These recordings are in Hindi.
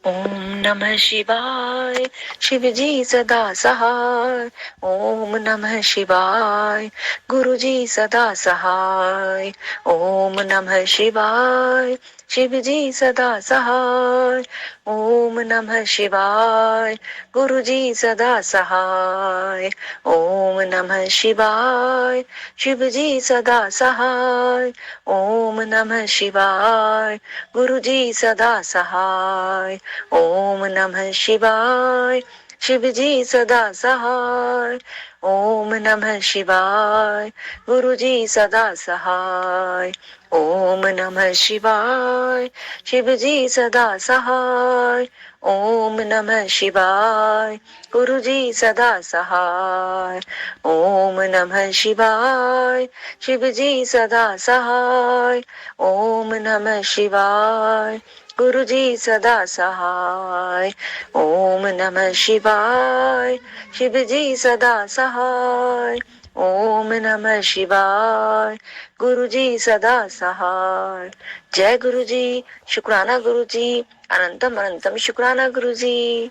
ओम नमः शिवाय। शिव जी सदा सहाय। ओम नमः शिवाय। गुरु जी सदा सहाय। ओम नमः शिवाय। शिव जी सदा सहाय। ओम नमः शिवाय। गुरु जी सदा सहाय। ओम नमः शिवाय। शिव जी सदा सहाय। ओम नमः शिवाय। गुरु जी सदा सहाय। ओम नमः शिवाय। शिव जी सदा सहाय। ओम नमः शिवाय। गुरु जी सदा सहाय। ओम नमः शिवाय। शिव जी सदा सहाय। ओम नमः शिवाय। गुरु जी सदा सहाय। ओम नमः शिवाय। शिव जी सदा सहाय। ओम नमः शिवाय। गुरु जी सदा सहाय। ओम नमः शिवाय। शिव जी सदा सहाय। ओम नमः शिवाय। गुरु जी सदा सहाय। जय गुरु जी। शुक्राना गुरु जी। अनंतम अनंतम शुक्राना गुरु जी।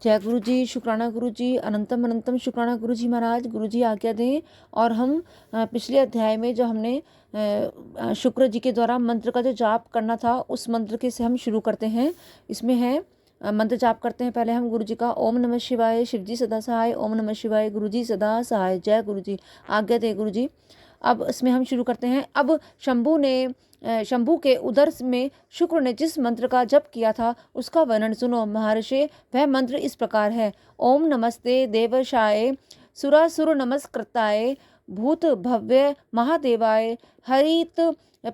जय गुरु जी, शुक्राना गुरु जी, अनंतम अनंतम शुक्राना गुरु जी महाराज। गुरु जी आज्ञा दें। और हम पिछले अध्याय में जो हमने शुक्र जी के द्वारा मंत्र का जो जाप करना था, उस मंत्र के से हम शुरू करते हैं। इसमें है मंत्र जाप करते हैं पहले हम गुरु जी का। ओम नमः शिवाय। शिव जी सदा सहाय। ओम नमः शिवाय। गुरु जी सदा सहाय। जय गुरु जी। आज्ञा दे गुरु जी। अब इसमें हम शुरू करते हैं। अब शंभू के उदर में शुक्र ने जिस मंत्र का जप किया था उसका वर्णन सुनो महर्षि। वह मंत्र इस प्रकार है। ओम नमस्ते देवशाय सुरासुर नमस्कृताय भूत भव्य महादेवाय हरित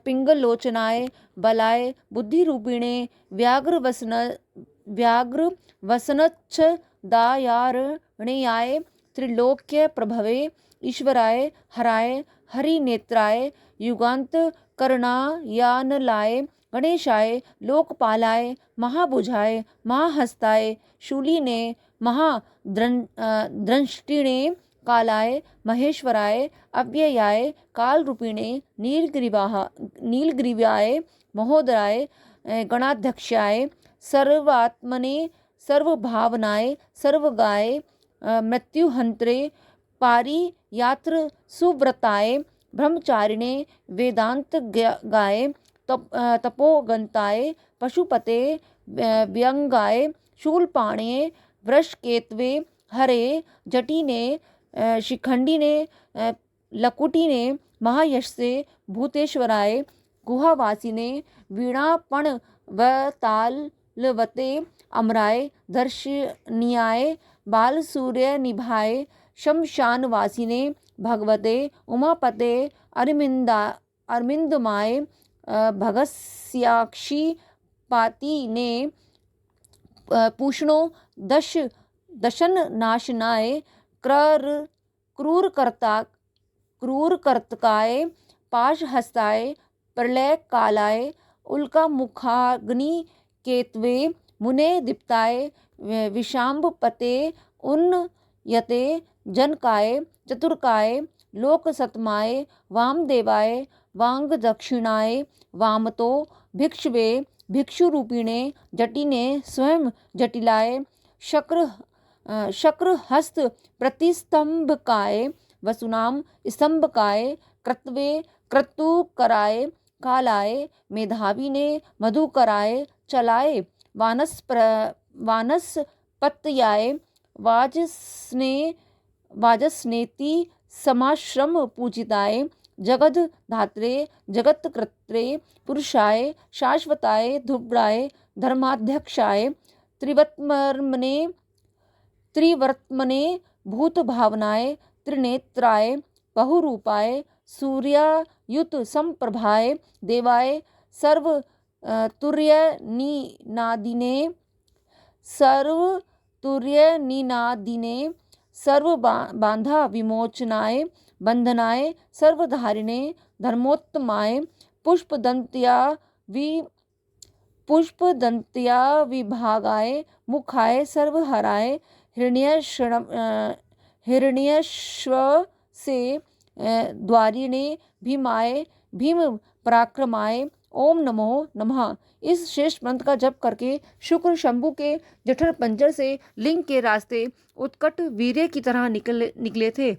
पिंगलोचनाय बलाय बुद्धि रूपिणे व्याघ्र वसनच्छ दायारणेयाय त्रिलोक्य प्रभवे ईश्वराय हराय हरि नेत्राय युगांत करणायानलाय गणेशाय लोकपालाय महाभुजाय महाहस्ताय शूलिने महाद्रष्टिणे कालाय महेश्वराय अव्ययाय कालरूपिणे नीलग्रीवाय महोदराय गणाध्यक्षाय सर्वात्मने सर्वभावनाय सर्वगाय मृत्युहंत्रे पारियात्र सुव्रताय ब्रह्मचारिणे वेदांत गाय तपोगंताय पशुपते व्यंगाय शूलपाणे वृषकेतवे हरे जटिने शिखंडिने लकुटिने महायशसे भूतेश्वराय गुहावासिने वीणापणवतालवते अमराय दर्शनीयाय बालसूर्य निभाय शमशानवासिने भगवते उमापते अरविंदमाय भगस्याक्षी पातिने पूषणो दशन नाशनाय क्रूरकर्तकाय पाशहस्ताय प्रलय कालाय उल्का मुखाग्नि केतवे मुने दीप्ताय विशाम्बपते उन्नयते जनकाय चतुर्काय लोकसतमाय वामदेवाय वांग दक्षिणाय वामतो भिक्षवे भिक्षुरूपिणे जटिने स्वयं जटिलाय शक्रहस्त प्रतिस्तंभकाय वसुनाम स्तंभकाय कृत्वे क्रतुकराय कालाय मेधाविने मधुकराय चलाय वानस्पत्याय वाजस्नेति समाश्रम पूजिताय जगद धात्रे जगत्कृत्रे पुरुषाय शाश्वताय ध्रुवाय धर्माध्यक्षाय त्रिवर्त्मने भूत भावनाय त्रिनेत्राय बहुरूपाय सूर्यायुत संप्रभाय देवाय सर्व तुर्य निनादिने सर्व बांधा विमोचनाय बंधनाय सर्वधारिणे धर्मोत्तमाय पुष्पदंत्या विभागाय मुखाय सर्वहराय हिरण्यश्व से द्वारिणे भीमाय भीम पराक्रमाय ओम नमो नमः। इस श्रेष्ठ मंत्र का जप करके शुक्र शंभु के जठर पंजर से लिंग के रास्ते उत्कट वीर्य की तरह निकले थे।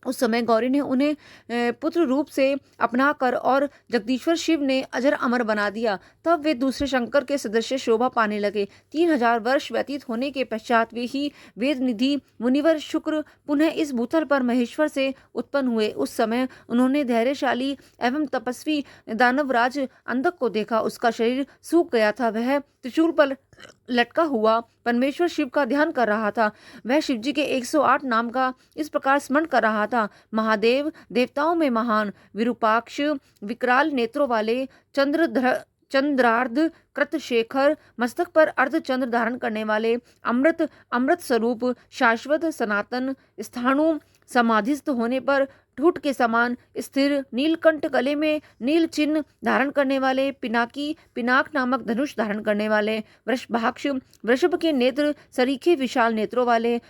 उस समय गौरी ने उन्हें पुत्र रूप से अपना कर और जगदीश्वर शिव ने अजर अमर बना दिया। तब वे दूसरे शंकर के सदस्य शोभा पाने लगे। 3000 वर्ष व्यतीत होने के पश्चात वे ही वेद निधि मुनिवर शुक्र पुनः इस भूतल पर महेश्वर से उत्पन्न हुए। उस समय उन्होंने धैर्यशाली एवं तपस्वी दानवराज अंधक को देखा। उसका शरीर सूख गया था। वह त्रिशूल पर लटका हुआ परमेश्वर शिव का ध्यान कर रहा था। वह शिव जी के 108 नाम का इस प्रकार स्मरण कर रहा था। महादेव, देवताओं में महान, विरूपाक्ष, विकराल नेत्रों वाले, चंद्रार्ध कृत शेखर, मस्तक पर अर्ध चंद्र धारण करने वाले, अमृत स्वरूप, शाश्वत सनातन, स्थाणु समाधिस्थ होने पर ठूठ के समान स्थिर, नीलकंठ, गले में नील चिन्ह धारण करने वाले, पिनाक नामक धनुष धारण करने वाले, वृषभाक्ष, वृषभ के नेत्र सरीखे विशाल नेत्रों वाले,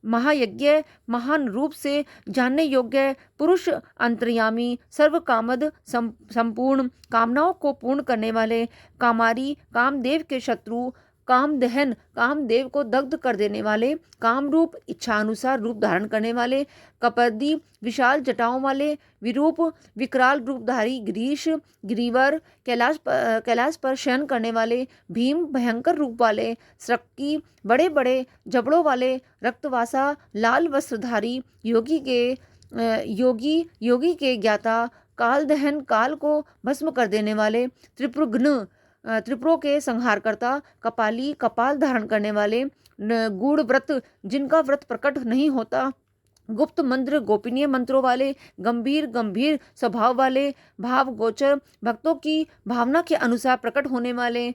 महायज्ञ, महान रूप से जानने योग्य पुरुष, अंतर्यामी, सर्व कामद, संपूर्ण कामनाओं को पूर्ण करने वाले, कामारी, कामदेव के शत्रु, कामदहन, कामदेव को दग्ध कर देने वाले, कामरूप, इच्छानुसार रूप धारण करने वाले, कपर्दी, विशाल जटाओं वाले, विरूप, विकराल रूपधारी, ग्रीश, गिरिवर, कैलाश पर शयन करने वाले, भीम, भयंकर रूप वाले, सृक्की, बड़े बड़े जबड़ों वाले, रक्तवासा, लाल वस्त्रधारी, योगी के ज्ञाता, काल दहन, काल को भस्म कर देने वाले, त्रिपुरघ्न, त्रिपुरों के संहारकर्ता, कपाली, कपाल धारण करने वाले, गूढ़ व्रत, जिनका व्रत प्रकट नहीं होता, गुप्त मंत्र, गोपनीय मंत्रों वाले, गंभीर स्वभाव वाले, भाव गोचर, भक्तों की भावना के अनुसार प्रकट होने वाले,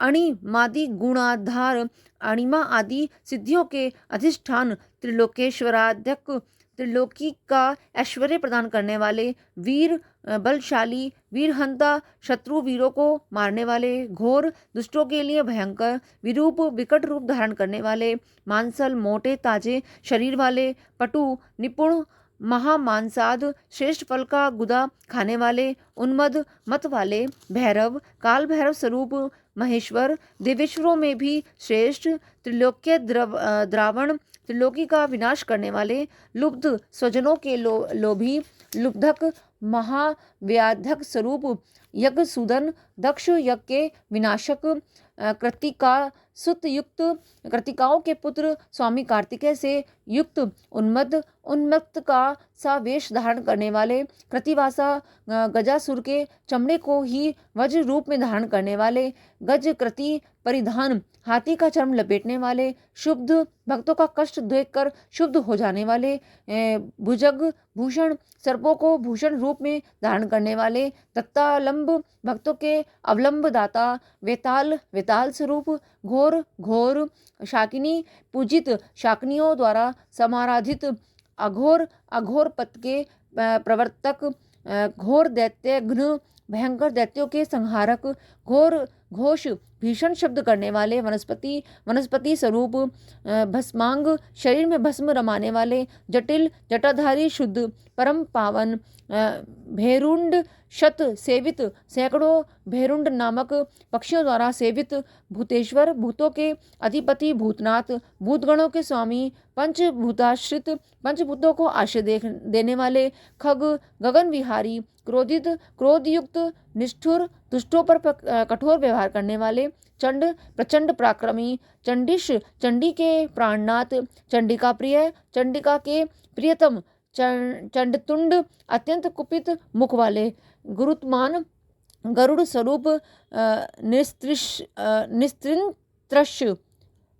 अणिमादि गुणाधार, अणिमा आदि सिद्धियों के अधिष्ठान, त्रिलोकेश्वराध्यक्ष, त्रिलोकी का ऐश्वर्य प्रदान करने वाले, वीर, बलशाली, वीरहंता, शत्रु वीरों को मारने वाले, घोर, दुष्टों के लिए भयंकर, विरूप, विकट रूप धारण करने वाले, मांसल, मोटे ताजे शरीर वाले, पटु, निपुण, महामांसाद, श्रेष्ठ फल का गुदा खाने वाले, उन्मद मत वाले, भैरव, काल भैरव स्वरूप, महेश्वर, देवेश्वरों में भी श्रेष्ठ, त्रिलोक्य द्रावण, त्रिलोकी का विनाश करने वाले, लुब्ध, स्वजनों के लोभी, लुब्धक, महाव्याधक स्वरूप, यज्ञसूदन, दक्ष यज्ञ के विनाशक, कृतिका सुत युक्त, कृतिकाओं के पुत्र, स्वामी कार्तिकेय से युक्त, उन्मत्त का सा वेश धारण करने वाले, कृतिवासा, गजासुर के चमड़े को ही वज्र रूप में धारण करने वाले, गज कृति परिधान, हाथी का चर्म लपेटने वाले, शुद्ध, भक्तों का कष्ट देखकर शुद्ध हो जाने वाले, भुजग भूषण, सर्पों को भूषण रूप में धारण करने वाले, दत्तालंब, भक्तों के अवलंब दाता, वेताल स्वरूप, घोर, शाकिनी, पूजित, शाकिनियों द्वारा समाराधित, अघोर पद के प्रवर्तक, घोर दैत्य घ्न, भयंकर दैत्यों के संहारक, घोष, भीषण शब्द करने वाले, वनस्पति स्वरूप, भस्मांग, शरीर में भस्म रमाने वाले, जटिल, जटाधारी, शुद्ध, परम पावन, भेरुंड शत सेवित, सैकड़ों भेरुंड नामक पक्षियों द्वारा सेवित, भूतेश्वर, भूतों के अधिपति, भूतनाथ, भूतगणों के स्वामी, पंचभूताश्रित, पंचभूतों को आश्रय देने वाले, खग, गगन विहारी, क्रोधित, क्रोधयुक्त, निष्ठुर, दुष्टों पर कठोर व्यवहार करने वाले, चंड, प्रचंड पराक्रमी, चंडिश, चंडी के प्राणनाथ, चंडिका प्रिय, चंडिका के प्रियतम, चंडतुंड, अत्यंत कुपित मुख वाले, गुरुत्मान, गरुड़ स्वरूप,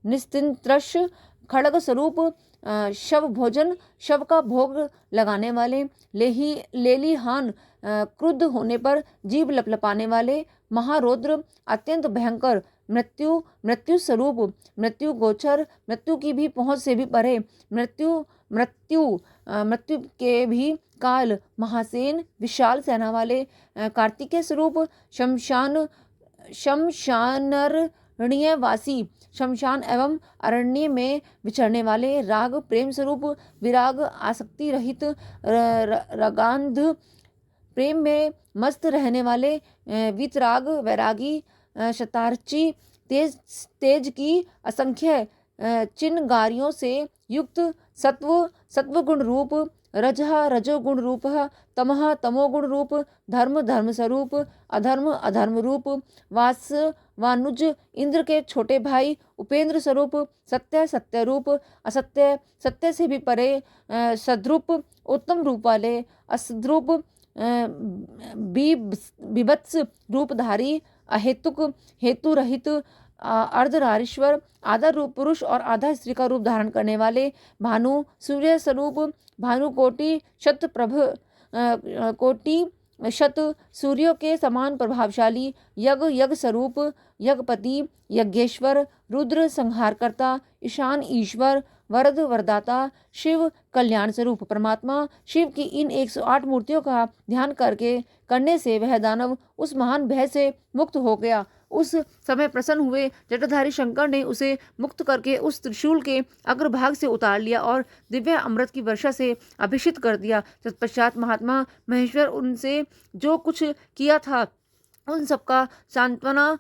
निस्त्रिंत्रश, खड़ग स्वरूप, शव भोजन, शव का भोग लगाने वाले, लेलीहान, क्रुद्ध होने पर जीभ लपलपाने वाले, महारौद्र, अत्यंत भयंकर, मृत्यु स्वरूप, मृत्यु गोचर, मृत्यु की भी पहुँच से भी परे, मृत्यु के भी काल, महासेन, विशाल सेना वाले, कार्तिकेय स्वरूप, शमशानरण्यवासी, शमशान एवं अरण्य में विचरने वाले, राग, प्रेम स्वरूप, विराग, आसक्ति रहित, रगांध, प्रेम में मस्त रहने वाले वीतराग वैरागी शतार्ची तेज तेज की असंख्य चिन्हगारियों से युक्त सत्वगुण रूप, रजः रजोगुण रूप, तमः तमोगुण रूप, धर्म धर्म स्वरूप, अधर्म अधर्म रूप, वानुज इंद्र के छोटे भाई, उपेंद्र स्वरूप, सत्य सत्य रूप, असत्य सत्य से भी परे, सद्रूप उत्तम रूप वाले, असद्रूप बीभत्स रूपधारी, अहेतुक हेतु रहित, अर्धनारीश्वर, आधा रूप पुरुष और आधा स्त्री का रूप धारण करने वाले, भानु सूर्य स्वरूप, भानुकोटि शत प्रभ कोटि शत सूर्यों के समान प्रभावशाली, यज्ञ स्वरूप, यज्ञपति, यज्ञेश्वर, रुद्र संहारकर्ता, ईशान ईश्वर, वरद वरदाता, शिव कल्याण स्वरूप परमात्मा। शिव की इन 108 मूर्तियों का ध्यान करने से वह दानव उस महान भय से मुक्त हो गया। उस समय प्रसन्न हुए जटाधारी शंकर ने उसे मुक्त करके उस त्रिशूल के अग्रभाग से उतार लिया और दिव्य अमृत की वर्षा से अभिषिक्त कर दिया। तत्पश्चात महात्मा महेश्वर उनसे जो कुछ किया था उन सबका सांत्वना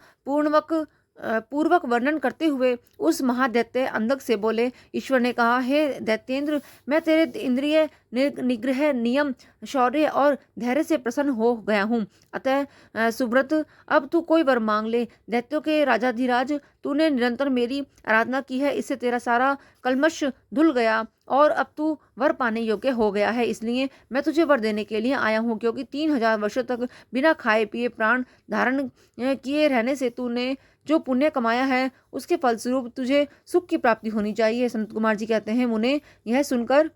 पूर्वक वर्णन करते हुए उस महादैत्य अंधक से बोले। ईश्वर ने कहा, हे दैत्येंद्र, मैं तेरे इंद्रिय निग्रह, नियम, शौर्य और धैर्य से प्रसन्न हो गया हूँ। अतः सुब्रत, अब तू कोई वर मांग ले। दैत्यों के राजाधिराज, तूने निरंतर मेरी आराधना की है, इससे तेरा सारा कलमश धुल गया और अब तू वर पाने योग्य हो गया है। इसलिए मैं तुझे वर देने के लिए आया हूँ, क्योंकि 3000 वर्षों तक बिना खाए पिए प्राण धारण किए रहने से तूने जो पुण्य कमाया है उसके फलस्वरूप तुझे सुख की प्राप्ति होनी चाहिए। संत कुमार जी कहते हैं, मुने यह सुनकर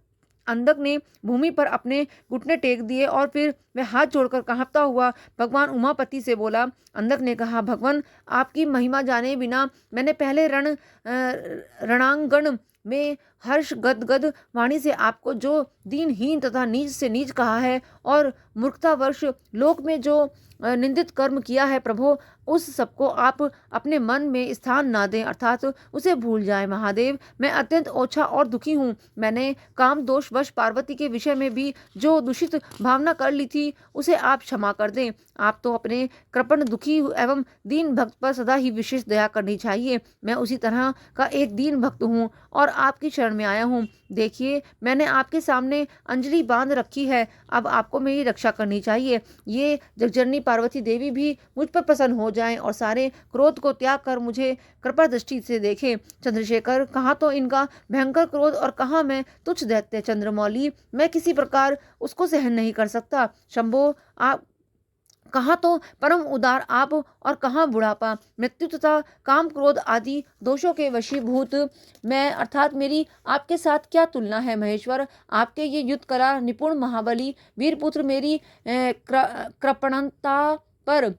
अंधक ने भूमि पर अपने घुटने टेक दिए और फिर वह हाथ जोड़कर कांपता हुआ भगवान उमापति से बोला। अंधक ने कहा, भगवान, आपकी महिमा जाने बिना मैंने पहले रणांगण में हर्ष गदगद वाणी से आपको जो दीनहीन तथा नीच से नीच कहा है और मूर्खतावश लोक में जो निंदित कर्म किया है, प्रभु उस सबको आप अपने मन में स्थान ना दें, अर्थात उसे भूल जाएं। महादेव, मैं अत्यंत ओछा और दुखी हूँ। मैंने काम दोषवश पार्वती के विषय में भी जो दूषित भावना कर ली थी उसे आप क्षमा कर दें। आप तो अपने कृपण दुखी एवं दीन भक्त पर सदा ही विशेष दया करनी चाहिए। मैं उसी तरह का एक दीन भक्त हूँ और आपकी शरण में आया हूँ। देखिए, मैंने आपके सामने अंजलि बांध रखी है, अब आपको मेरी रक्षा करनी चाहिए। ये जगजननी पार्वती देवी भी मुझ पर प्रसन्न हो जाएं और सारे क्रोध को त्याग कर मुझे कृपा दृष्टि से देखें। चंद्रशेखर, कहाँ तो इनका भयंकर क्रोध और कहाँ मैं तुच्छ दैत्य चंद्रमौली, मैं किसी प्रकार उसको सहन नहीं कर सकता। शंभो, आप कहाँ तो परम उदार आप और कहाँ बुढ़ापा, मृत्यु तथा काम क्रोध आदि दोषों के वशीभूत मैं, अर्थात मेरी आपके साथ क्या तुलना है। महेश्वर, आपके ये युद्ध कला निपुण महाबली वीरपुत्र मेरी कृपणता पर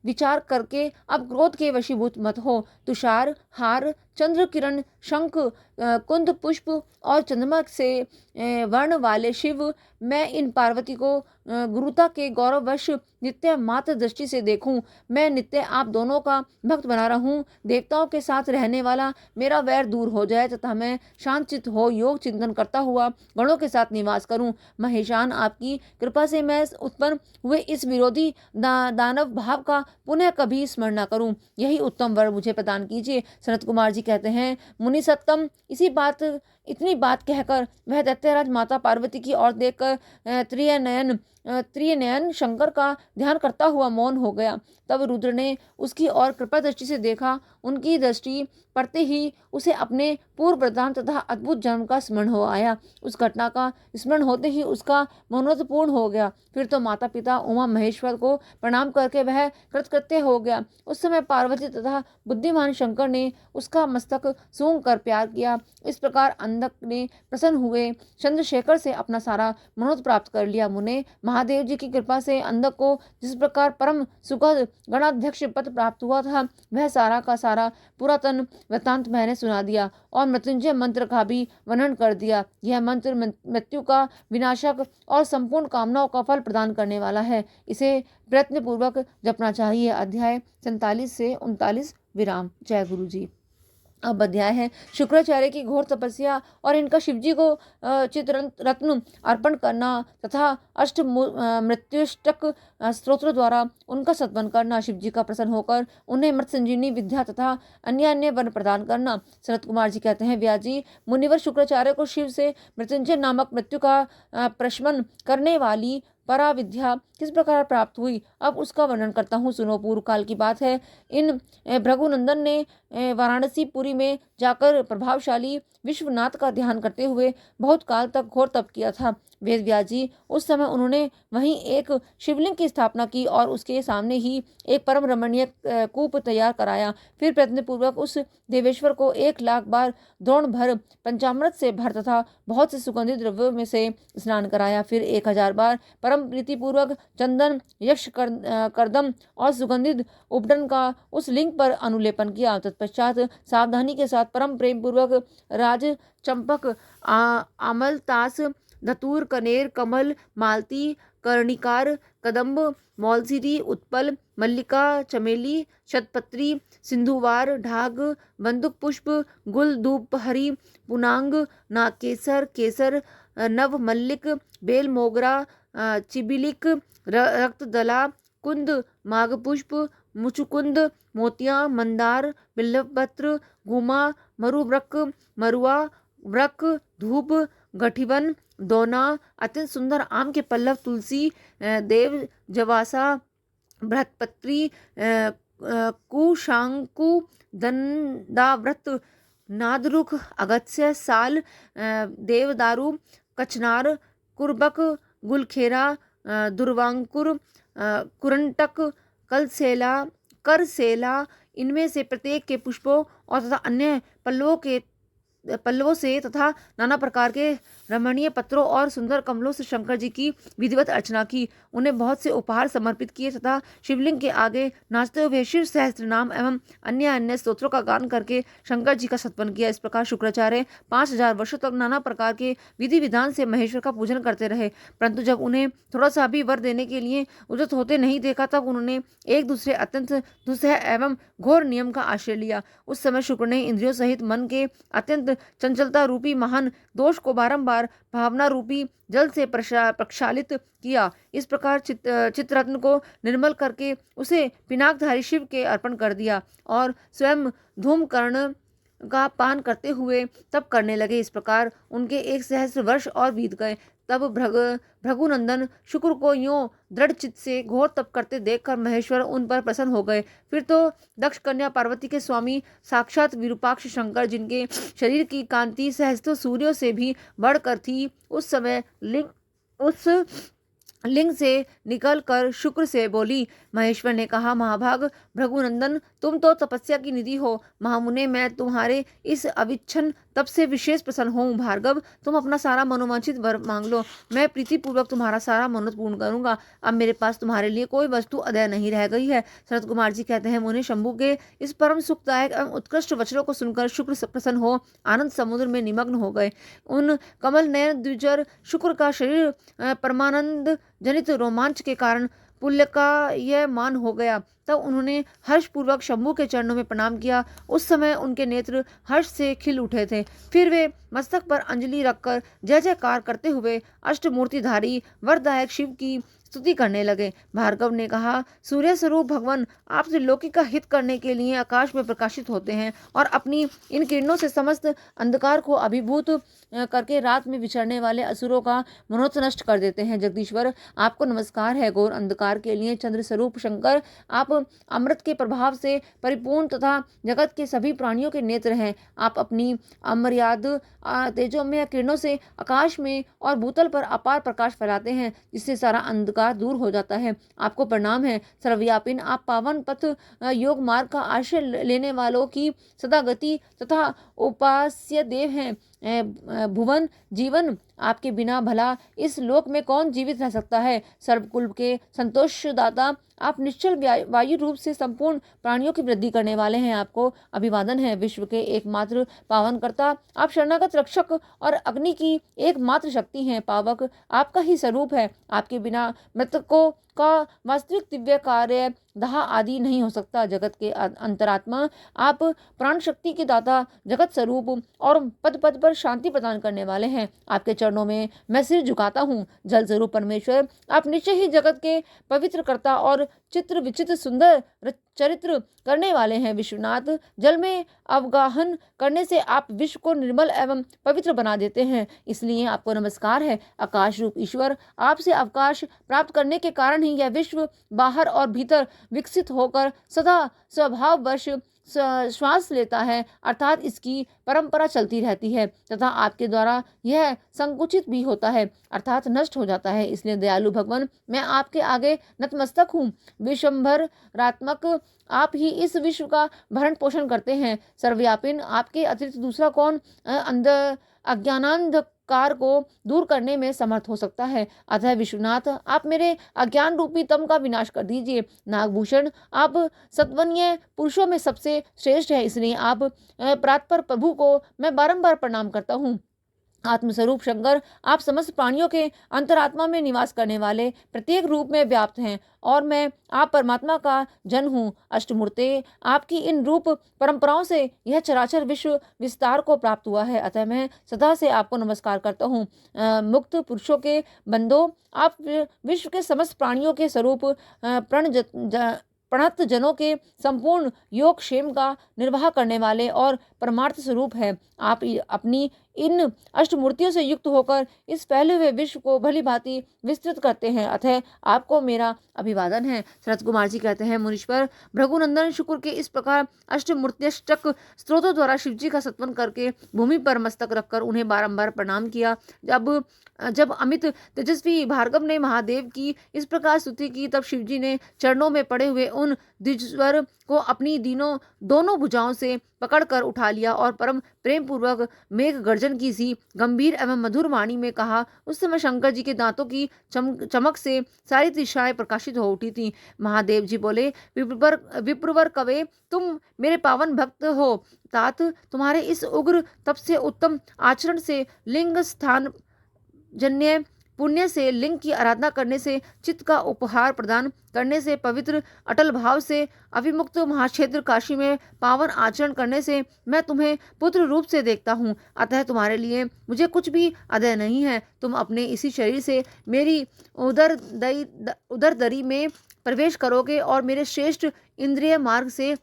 विचार करके अब क्रोध के वशीभूत मत हो। तुषार हार, चंद्र किरण, शंख, कुंद पुष्प और चंद्रमा से वर्ण वाले शिव, मैं इन पार्वती को गुरुता के गौरववश नित्य मात्र दृष्टि से देखूं। मैं नित्य आप दोनों का भक्त बना रहूं। देवताओं के साथ रहने वाला मेरा वैर दूर हो जाए तथा मैं शांतचित्त हो योग चिंतन करता हुआ गणों के साथ निवास करूं। महेशान, आपकी कृपा से मैं उत्पन्न हुए इस विरोधी दानव भाव का पुनः कभी स्मरण न करूं। यही उत्तम वर मुझे प्रदान कीजिए। सनत कुमार जी कहते हैं, मुनि सत्तम, इतनी बात कहकर वह दैत्यराज माता पार्वती की ओर देखकर त्रिनयन शंकर का ध्यान करता हुआ मौन हो गया। तब रुद्र ने उसकी ओर कृपा दृष्टि से देखा। उनकी दृष्टि पड़ते ही उसे अपने पूर्व प्रदान तथा अद्भुत जन्म का स्मरण हो आया। उस घटना का स्मरण होते ही उसका मनोरथ पूर्ण हो गया। फिर तो माता पिता उमा महेश्वर को प्रणाम करके वह कृतकृत्य हो गया। उस समय पार्वती तथा बुद्धिमान शंकर ने उसका मस्तक सूंघ कर प्यार किया। इस प्रकार अंधक ने प्रसन्न हुए चंद्रशेखर से अपना सारा मनोरथ प्राप्त कर लिया। मुने, महादेव जी की कृपा से अंधक को जिस प्रकार परम सुखद गणाध्यक्ष पद प्राप्त हुआ था, वह सारा का सारा पुरातन वृत्तांत मैंने सुना दिया और मृत्युंजय मंत्र का भी वर्णन कर दिया। यह मंत्र मृत्यु का विनाशक और संपूर्ण कामनाओं का फल प्रदान करने वाला है। इसे प्रयत्न पूर्वक जपना चाहिए। अध्याय 47 से 39 विराम। जय गुरु जी। अब अध्याय है शुक्राचार्य की घोर तपस्या और इनका शिवजी को चित्र रत्न अर्पण करना तथा मृत्युष्टक स्तोत्र द्वारा उनका सत्वन करना, शिवजी का प्रसन्न होकर उन्हें मृत संजीवनी विद्या तथा अन्य अन्य वन प्रदान करना। सनत कुमार जी कहते हैं, व्यास जी, मुनिवर शुक्राचार्य को शिव से मृत्युंजय नामक मृत्यु का प्रशमन करने वाली परा विद्या किस प्रकार प्राप्त हुई, अब उसका वर्णन करता हूँ, सुनो। पूर्व काल की बात है। इन भृगुनंदन ने वाराणसी पुरी में जाकर प्रभावशाली विश्वनाथ का ध्यान करते हुए बहुत काल तक घोर तप किया था। वेद व्यास जी, उस समय उन्होंने वहीं एक शिवलिंग की स्थापना की और उसके सामने ही एक परम रमणीय कूप तैयार कराया। फिर प्रयत्न पूर्वक उस देवेश्वर को 1,00,000 बार द्रोण भर पंचामृत से भर तथा बहुत से सुगंधित द्रव्यों में से स्नान कराया। फिर 1,000 बार परम प्रीतिपूर्वक चंदन, यक्ष करदम और सुगंधित उपडन का उस लिंग पर अनुलेपन किया। तत्पश्चात सावधानी के साथ परम प्रेम पूर्वक राज चंपक, अमलतास, धतूर, कनेर, कमल, मालती, कर्णिकार, कदम्ब, मौलसिरी, उत्पल, मल्लिका, चमेली, शतपत्री, सिंधुवार, ढाग, बंदुक पुष्प, गुल, धूप, हरी, पुनांग, नाकेसर, केसर, नव मल्लिक, बेल, मोगरा, चिबिलिक, रक्तदला, कुंद, माघपुष्प, मुचुकुंद, मोतिया, मंदार, बिल्वपत्र, गुमा, मरुवृक, मरुआ वृक, धूप, गठिवन, दोना, अत्यंत सुंदर आम के पल्लव, तुलसी, देव जवासा, बृहत्पत्री, कुशांकु, दंडाव्रत, नादरुख, अगस्त्य, साल, देवदारू, कचनार, कुर्बक, गुलखेरा, दुर्वांकुर, कुरंटक, कलसेला, करसेला, इनमें से प्रत्येक के पुष्पों और तथा अन्य पल्लवों से तथा नाना प्रकार के रमणीय पत्रों और सुंदर कमलों से शंकर जी की विधिवत अर्चना की। उन्हें बहुत से उपहार समर्पित किए तथा शिवलिंग के आगे नाचते हुए शिव सहस्त्र नाम एवं अन्य अन्य स्तोत्रों का गान करके शंकर जी का सत्वन किया। इस प्रकार शुक्राचार्य 5,000 वर्षों तक नाना प्रकार के विधि विधान से महेश्वर का पूजन करते रहे, परंतु जब उन्हें थोड़ा सा भी वर देने के लिए उद्यत होते नहीं देखा, तब उन्होंने एक दूसरे अत्यंत दुस्सह एवं घोर नियम का आश्रय लिया। उस समय शुक्र ने इंद्रियों सहित मन के अत्यंत चंचलता रूपी महान दोष को बारंबार भावना रूपी जल से प्रक्षालित किया। इस प्रकार चित्ररत्न को निर्मल करके उसे पिनाकधारी शिव के अर्पण कर दिया और स्वयं धूमकर्ण का पान करते हुए तप करने लगे। इस प्रकार उनके 1 सहस्त्र वर्ष और बीत गए। तब भृगुनंदन शुक्र को यूं दृढ़ चित्त से घोर तप करते देखकर महेश्वर उन पर प्रसन्न हो गए। फिर तो दक्ष कन्या पार्वती के स्वामी साक्षात विरूपाक्ष शंकर, जिनके शरीर की कांति सहस्त्रों सूर्यों से भी बढ़कर थी, उस समय लिंग से निकलकर शुक्र से बोली। महेश्वर ने कहा, महाभाग भृगुनंदन, तुम तो तपस्या की निधि हो। महामुने, मैं तुम्हारे इस अविच्छन तब से विशेष प्रसन्न हूँ। भार्गव, तुम अपना सारा मनोवांछित वर मांग लो, मैं प्रीतिपूर्वक तुम्हारा सारा मनोरथ पूर्ण करूंगा। अब मेरे पास तुम्हारे लिए कोई वस्तु अदय नहीं रह गई है। शरद कुमार जी कहते हैं, मुने, शंभु के इस परम सुखदायक एवं उत्कृष्ट वचनों को सुनकर शुक्र प्रसन्न हो आनंद समुद्र में निमग्न हो गए। उन कमल नयन द्विजर शुक्र का शरीर परमानंद जनित रोमांच के कारण पुलकायमान हो गया। तब उन्होंने हर्षपूर्वक शंभु के चरणों में प्रणाम किया। उस समय उनके नेत्र हर्ष से खिल उठे थे। फिर वे मस्तक पर अंजलि रखकर जय जयकार करते हुए अष्टमूर्तिधारी वरदायक शिव की स्तुति करने लगे। भार्गव ने कहा, सूर्य स्वरूप भगवान, आप त्रिलोकी का हित करने के लिए आकाश में प्रकाशित होते हैं और अपनी इन किरणों से समस्त अंधकार को अभिभूत करके रात में विचरने वाले असुरों का मनोरथ नष्ट कर देते हैं। जगदीश्वर, आपको नमस्कार है। घोर अंधकार के लिए चंद्र स्वरूप शंकर, आप अमृत के प्रभाव से परिपूर्ण तथा जगत के सभी प्राणियों के नेत्र हैं। आप अपनी अमर्याद तेजोमय किरणों से आकाश में और भूतल पर अपार प्रकाश फैलाते हैं, जिससे सारा अंधकार दूर हो जाता है। आपको प्रणाम है। सर्वव्यापिन, आप पावन पथ योग मार्ग का आश्रय लेने वालों की सदा गति तथा उपास्य देव हैं। भुवन जीवन, आपके बिना भला इस लोक में कौन जीवित रह सकता है। सर्वकुल के संतोषदाता, आप निश्चल वायु रूप से संपूर्ण प्राणियों की वृद्धि करने वाले हैं। आपको अभिवादन है। विश्व के एकमात्र पावनकर्ता, आप शरणागत रक्षक और अग्नि की एकमात्र शक्ति हैं। पावक आपका ही स्वरूप है। आपके बिना मृतकों का वास्तविक दिव्य कार्य दाह आदि नहीं हो सकता। जगत के अंतरात्मा आप प्राण शक्ति के दाता, जगत स्वरूप और पद पद पर शांति प्रदान करने वाले हैं। आपके चरणों में मैं सिर झुकाता हूँ। जल स्वरूप परमेश्वर, आप निश्चय ही जगत के पवित्र कर्ता और चित्र विचित्र सुंदर चरित्र करने वाले हैं। विश्वनाथ, जल में अवगाहन करने से आप विश्व को निर्मल एवं पवित्र बना देते हैं, इसलिए आपको नमस्कार है। आकाश रूप ईश्वर, आपसे अवकाश प्राप्त करने के कारण ही यह विश्व बाहर और भीतर विकसित होकर सदा स्वभाववश श्वास लेता है, अर्थात इसकी परंपरा चलती रहती है तथा आपके द्वारा यह संकुचित भी होता है, अर्थात नष्ट हो जाता है। इसलिए दयालु भगवान, मैं आपके आगे नतमस्तक हूँ। विश्वंभरात्मक आप ही इस विश्व का भरण पोषण करते हैं। सर्वव्यापिन, आपके अतिरिक्त दूसरा कौन अज्ञानांधकार को दूर करने में समर्थ हो सकता है। अतः विश्वनाथ, आप मेरे अज्ञान रूपी तम का विनाश कर दीजिए। नागभूषण, आप सत्वन्य पुरुषों में सबसे श्रेष्ठ है, इसलिए आप प्रातपर प्रभु को मैं बारंबार प्रणाम करता हूँ। आत्मस्वरूप शंकर, आप समस्त प्राणियों के अंतरात्मा में निवास करने वाले प्रत्येक रूप में व्याप्त हैं और मैं आप परमात्मा का जन हूँ। अष्टमूर्ते, आपकी इन रूप परंपराओं से यह चराचर विश्व विस्तार को प्राप्त हुआ है, अतः मैं सदा से आपको नमस्कार करता हूँ। मुक्त पुरुषों के बंदो, आप विश्व के समस्त प्राणियों के स्वरूप प्रणत जनों के संपूर्ण योग क्षेम का निर्वाह करने वाले और परमार्थ स्वरूप है। आप अपनी इन अष्टमूर्तियों से युक्त होकर इस फैले हुए विश्व को भली भांति विस्तृत करते हैं, अतः आपको मेरा अभिवादन है। शरद कुमार जी कहते हैं, मुनीश्वर, भृगुनंदन शुक्र के इस प्रकार अष्टमूर्त्यष्टक स्त्रोतों द्वारा शिव जी का सत्वन करके भूमि पर मस्तक रखकर उन्हें बारंबार प्रणाम किया। जब अमित तेजस्वी भार्गव ने महादेव की इस प्रकार स्तुति की, तब शिवजी ने चरणों में पड़े हुए उन द्विजवर को अपनी दोनों भुजाओं से पकड़कर उठा लिया और परम प्रेम पूर्वक मेघ गर्जन की सी गंभीर एवं मधुर वाणी में कहा। उस समय शंकर जी के दांतों की चमक से सारी दिशाएं प्रकाशित हो उठी थी। महादेव जी बोले, विप्रवर कवे, तुम मेरे पावन भक्त हो। तात, तुम्हारे इस उग्र तप से, उत्तम आचरण से, लिंग स्थान जन्य पुण्य से, लिंग की आराधना करने से, चित्त का उपहार प्रदान करने से, पवित्र अटल भाव से, अभिमुक्त महाक्षेत्र काशी में पावन आचरण करने से मैं तुम्हें पुत्र रूप से देखता हूँ। अतः तुम्हारे लिए मुझे कुछ भी अदय नहीं है। तुम अपने इसी शरीर से मेरी उदरदरी में प्रवेश करोगे और मेरे श्रेष्ठ इंद्रिय मार्ग से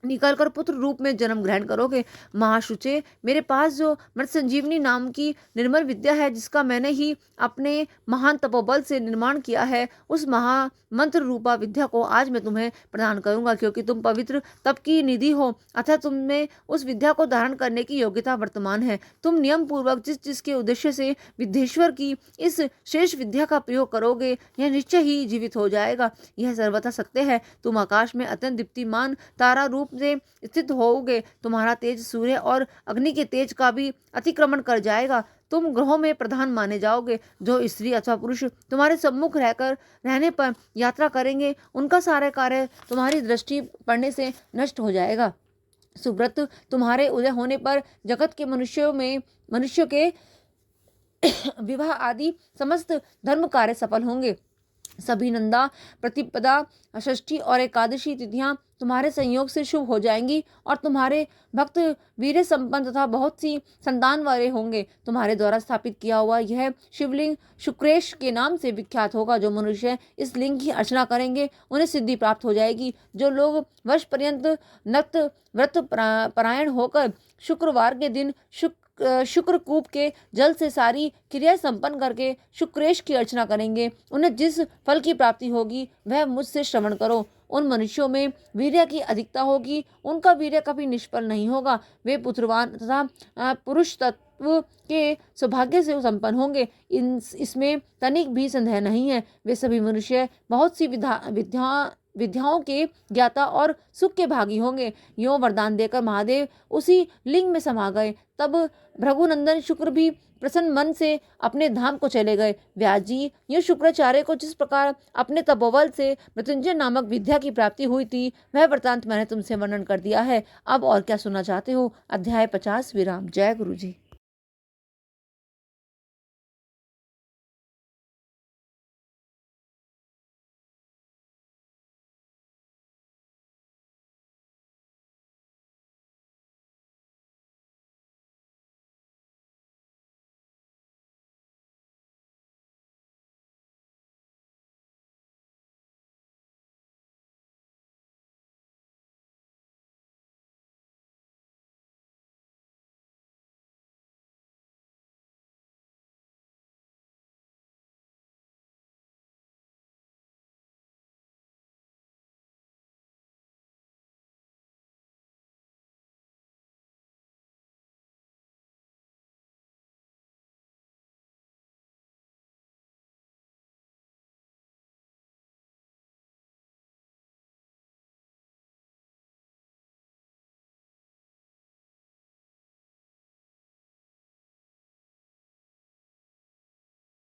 निकलकर पुत्र रूप में जन्म ग्रहण करोगे। महाशुचे, मेरे पास जो मृत संजीवनी नाम की निर्मल विद्या है, जिसका मैंने ही अपने महान तपोबल से निर्माण किया है, उस महामंत्र रूपा विद्या को आज मैं तुम्हें प्रदान करूंगा, क्योंकि तुम पवित्र तप की निधि हो, अतः तुम में उस विद्या को धारण करने की योग्यता वर्तमान है। तुम नियम पूर्वक जिसके उद्देश्य से विद्येश्वर की इस शेष विद्या का प्रयोग करोगे, यह निश्चय ही जीवित हो जाएगा। यह सर्वथा सत्य है। तुम आकाश में अत्यंत दीप्तिमान तारा रूप से स्थित होोगे। तुम्हारा तेज सूर्य और अग्नि के तेज का भी अतिक्रमण कर जाएगा। तुम ग्रहों में प्रधान माने जाओगे। जो स्त्री अथवा पुरुष तुम्हारे सम्मुख रहने पर यात्रा करेंगे, उनका सारा कार्य तुम्हारी दृष्टि पड़ने से नष्ट हो जाएगा। सुब्रत, तुम्हारे उदय होने पर जगत के मनुष्यों के विवाह आदि समस्त धर्म कार्य सफल होंगे। सभी नंदा, प्रतिपदा, षष्ठी और एकादशी तिथियां तुम्हारे संयोग से शुभ हो जाएंगी और तुम्हारे भक्त वीर्य संपन्न तथा बहुत सी संतान वाले होंगे। तुम्हारे द्वारा स्थापित किया हुआ यह शिवलिंग शुक्रेश के नाम से विख्यात होगा। जो मनुष्य इस लिंग की अर्चना करेंगे, उन्हें सिद्धि प्राप्त हो जाएगी। जो लोग वर्ष पर्यंत नक्त व्रत परायण होकर शुक्रवार के दिन शुक्रकूप के जल से सारी क्रिया संपन्न करके शुक्रेश की अर्चना करेंगे, उन्हें जिस फल की प्राप्ति होगी वह मुझसे श्रवण करो। उन मनुष्यों में वीर्य की अधिकता होगी, उनका वीर्य कभी निष्फल नहीं होगा। वे पुत्रवान तथा पुरुष तत्व के सौभाग्य से संपन्न होंगे, इसमें तनिक भी संदेह नहीं है। वे सभी मनुष्य बहुत सी विद्याओं के ज्ञाता और सुख के भागी होंगे। यों वरदान देकर महादेव उसी लिंग में समा गए। तब भृगुनंदन शुक्र भी प्रसन्न मन से अपने धाम को चले गए। व्यास जी, ये शुक्राचार्य को जिस प्रकार अपने तपोबल से मृत्युंजय नामक विद्या की प्राप्ति हुई थी, वह वृतांत मैंने तुमसे वर्णन कर दिया है। अब और क्या सुनना चाहते हो? अध्याय 50 विराम। जय गुरु जी।